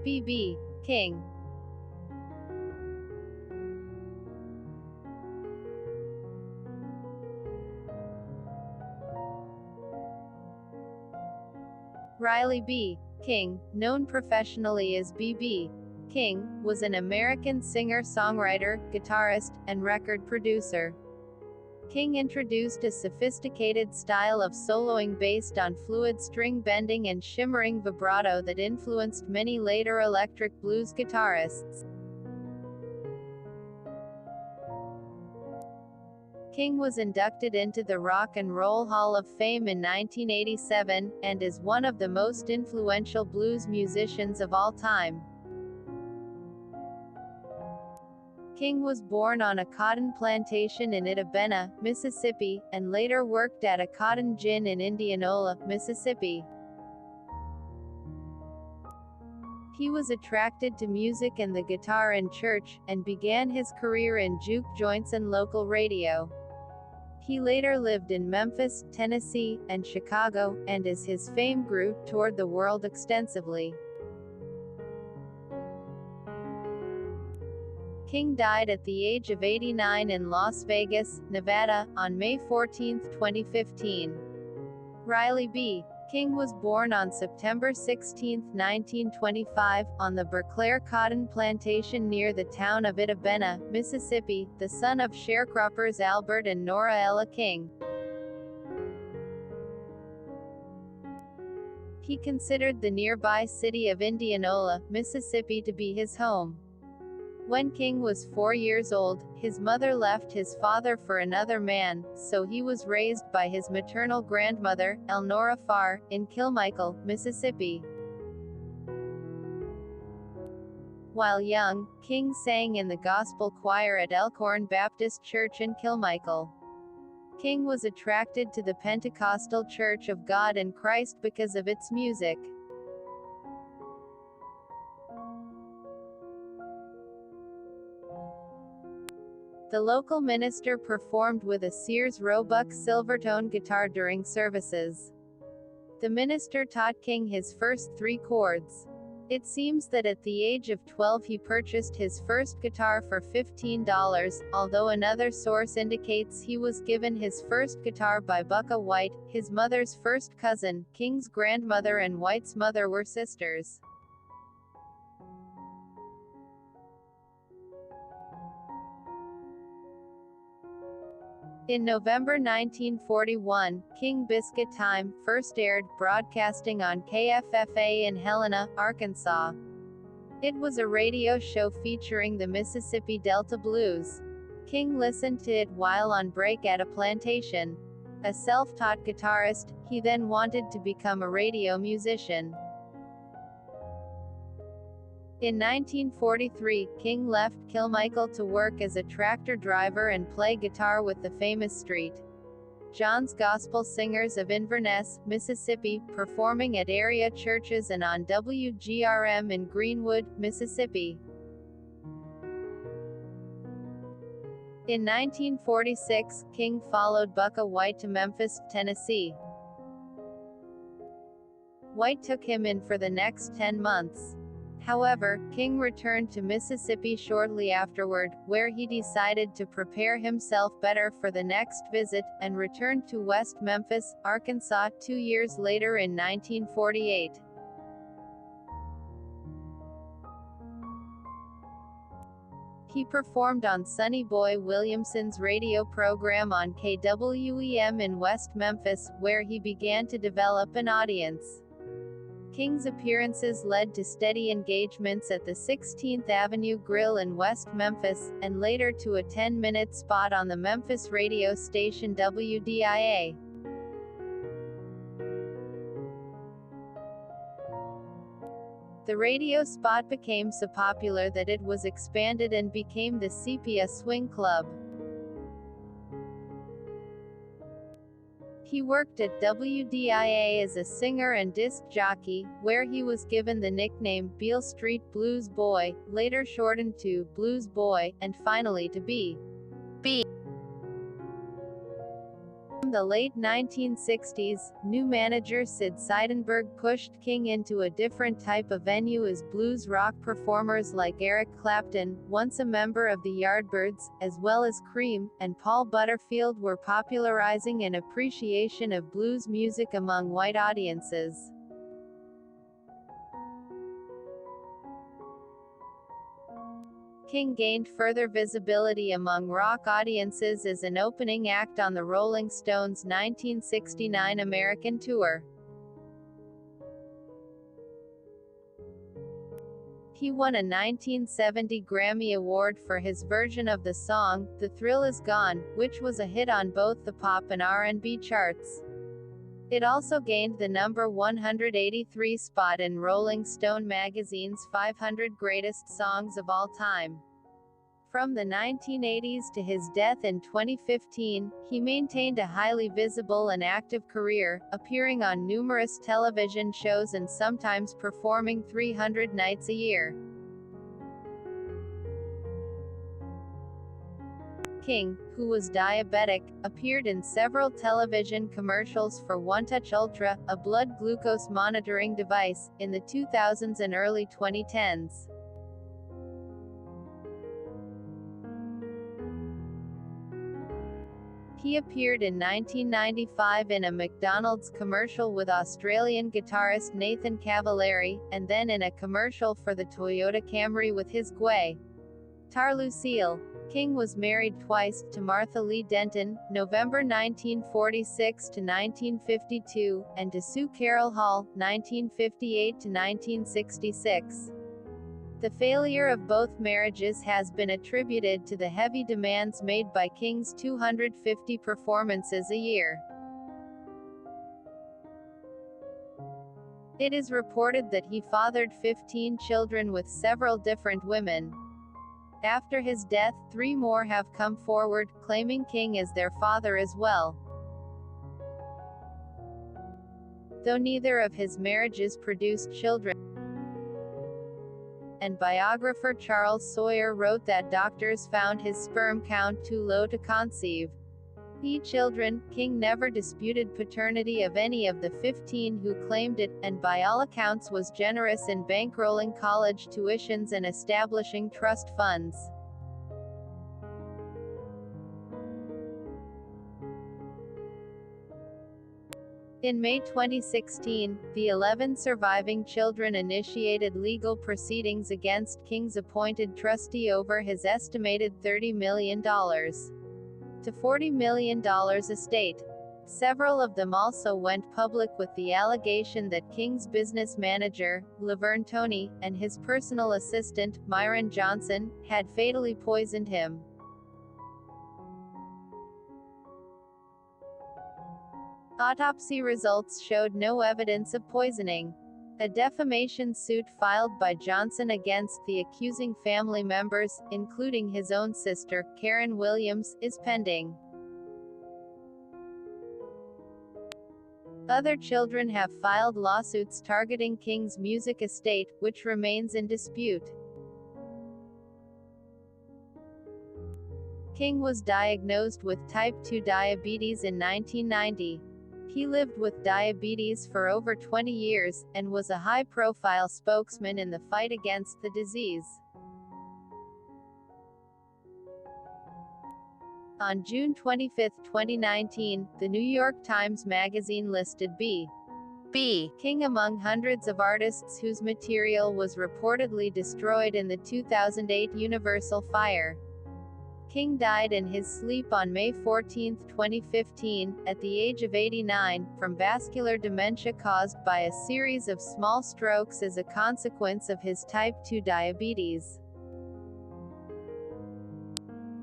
B.B.King. Riley B. King, known professionally as B.B. King, was an American singer-songwriter, guitarist, and record producer. King introduced a sophisticated style of soloing based on fluid string bending and shimmering vibrato that influenced many later electric blues guitarists. King was inducted into the Rock and Roll Hall of Fame in 1987, and is one of the most influential blues musicians of all time. King was born on a cotton plantation in Itta Bena, Mississippi, and later worked at a cotton gin in Indianola, Mississippi. He was attracted to music and the guitar in church, and began his career in juke joints and local radio. He later lived in Memphis, Tennessee, and Chicago, and as his fame grew, toured the world extensively. King died at the age of 89 in Las Vegas, Nevada, on May 14, 2015. Riley B. King was born on September 16, 1925, on the Berclair cotton plantation near the town of Itta Bena, Mississippi, the son of sharecroppers Albert and Nora Ella King. He considered the nearby city of Indianola, Mississippi to be his home. When King was 4 years old, his mother left his father for another man, so he was raised by his maternal grandmother, Elnora Farr, in Kilmichael, Mississippi. While young, King sang in the gospel choir at Elkhorn Baptist Church in Kilmichael. King was attracted to the Pentecostal Church of God in Christ because of its music. The local minister performed with a Sears Roebuck Silvertone guitar during services. The minister taught King his first 3 chords. It seems that at the age of 12 he purchased his first guitar for $15, although another source indicates he was given his first guitar by Bucka White, his mother's first cousin. King's grandmother and White's mother were sisters. In November 1941, King Biscuit Time first aired, broadcasting on KFFA in Helena, Arkansas. It was a radio show featuring the Mississippi Delta Blues. King listened to it while on break at a plantation. A self-taught guitarist, he then wanted to become a radio musician. In 1943, King left Kilmichael to work as a tractor driver and play guitar with the famous St. John's Gospel Singers of Inverness, Mississippi, performing at area churches and on WGRM in Greenwood, Mississippi. In 1946, King followed Bucka White to Memphis, Tennessee. White took him in for the next 10 months. However, King returned to Mississippi shortly afterward, where he decided to prepare himself better for the next visit, and returned to West Memphis, Arkansas 2 years later in 1948. He performed on Sonny Boy Williamson's radio program on KWEM in West Memphis, where he began to develop an audience. King's appearances led to steady engagements at the 16th Avenue Grill in West Memphis, and later to a 10-minute spot on the Memphis radio station WDIA. The radio spot became so popular that it was expanded and became the Sepia Swing Club. He worked at WDIA as a singer and disc jockey, where he was given the nickname Beale Street Blues Boy, later shortened to Blues Boy, and finally to B.B. In the late 1960s, new manager Sid Seidenberg pushed King into a different type of venue as blues rock performers like Eric Clapton, once a member of the Yardbirds, as well as Cream, and Paul Butterfield were popularizing an appreciation of blues music among white audiences. King gained further visibility among rock audiences as an opening act on the Rolling Stones' 1969 American tour. He won a 1970 Grammy Award for his version of the song, "The Thrill Is Gone," which was a hit on both the pop and R&B charts. It also gained the number 183 spot in Rolling Stone magazine's 500 Greatest Songs of All Time. From the 1980s to his death in 2015, he maintained a highly visible and active career, appearing on numerous television shows and sometimes performing 300 nights a year. King, who was diabetic, appeared in several television commercials for OneTouch Ultra, a blood glucose monitoring device, in the 2000s and early 2010s. He appeared in 1995 in a McDonald's commercial with Australian guitarist Nathan Cavallari, and then in a commercial for the Toyota Camry with his guitar Lucille. King was married twice, to Martha Lee Denton, November 1946 to 1952, and to Sue Carroll Hall, 1958 to 1966. The failure of both marriages has been attributed to the heavy demands made by King's 250 performances a year. It is reported that he fathered 15 children with several different women. After his death, 3 more have come forward, claiming King as their father as well. Though neither of his marriages produced children, and biographer Charles Sawyer wrote that doctors found his sperm count too low to conceive children. King never disputed paternity of any of the 15 who claimed it, and by all accounts was generous in bankrolling college tuitions and establishing trust funds. In May 2016, the 11 surviving children initiated legal proceedings against King's appointed trustee over his estimated $30 million to $40 million estate. Several of them also went public with the allegation that King's business manager, Laverne Toney, and his personal assistant, Myron Johnson, had fatally poisoned him. Autopsy results showed no evidence of poisoning. A defamation suit filed by Johnson against the accusing family members, including his own sister, Karen Williams, is pending. Other children have filed lawsuits targeting King's music estate, which remains in dispute. King was diagnosed with type 2 diabetes in 1990. He lived with diabetes for over 20 years, and was a high-profile spokesman in the fight against the disease. On June 25, 2019, the New York Times Magazine listed B.B. King among hundreds of artists whose material was reportedly destroyed in the 2008 Universal fire. King died in his sleep on May 14, 2015, at the age of 89, from vascular dementia caused by a series of small strokes as a consequence of his type 2 diabetes.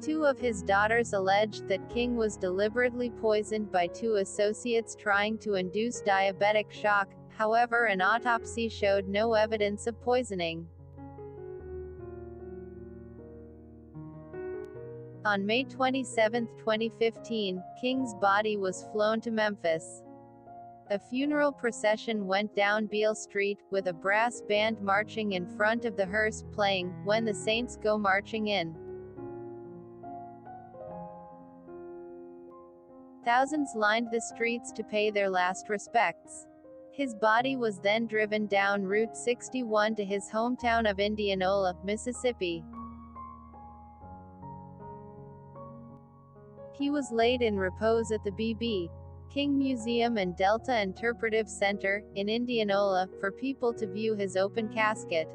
2 of his daughters alleged that King was deliberately poisoned by 2 associates trying to induce diabetic shock. However, an autopsy showed no evidence of poisoning. On May 27, 2015, King's body was flown to Memphis. A funeral procession went down Beale Street, with a brass band marching in front of the hearse playing "When the Saints Go Marching In." Thousands lined the streets to pay their last respects. His body was then driven down Route 61 to his hometown of Indianola, Mississippi. He was laid in repose at the B.B.King Museum and Delta Interpretive Center, in Indianola, for people to view his open casket.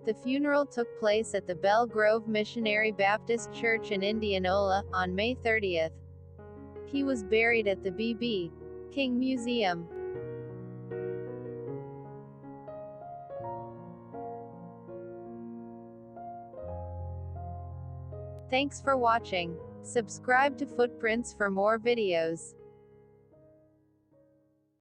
The funeral took place at the Belle Grove Missionary Baptist Church in Indianola, on May 30. He was buried at the B.B.King Museum. Thanks for watching. Subscribe to Footprints for more videos.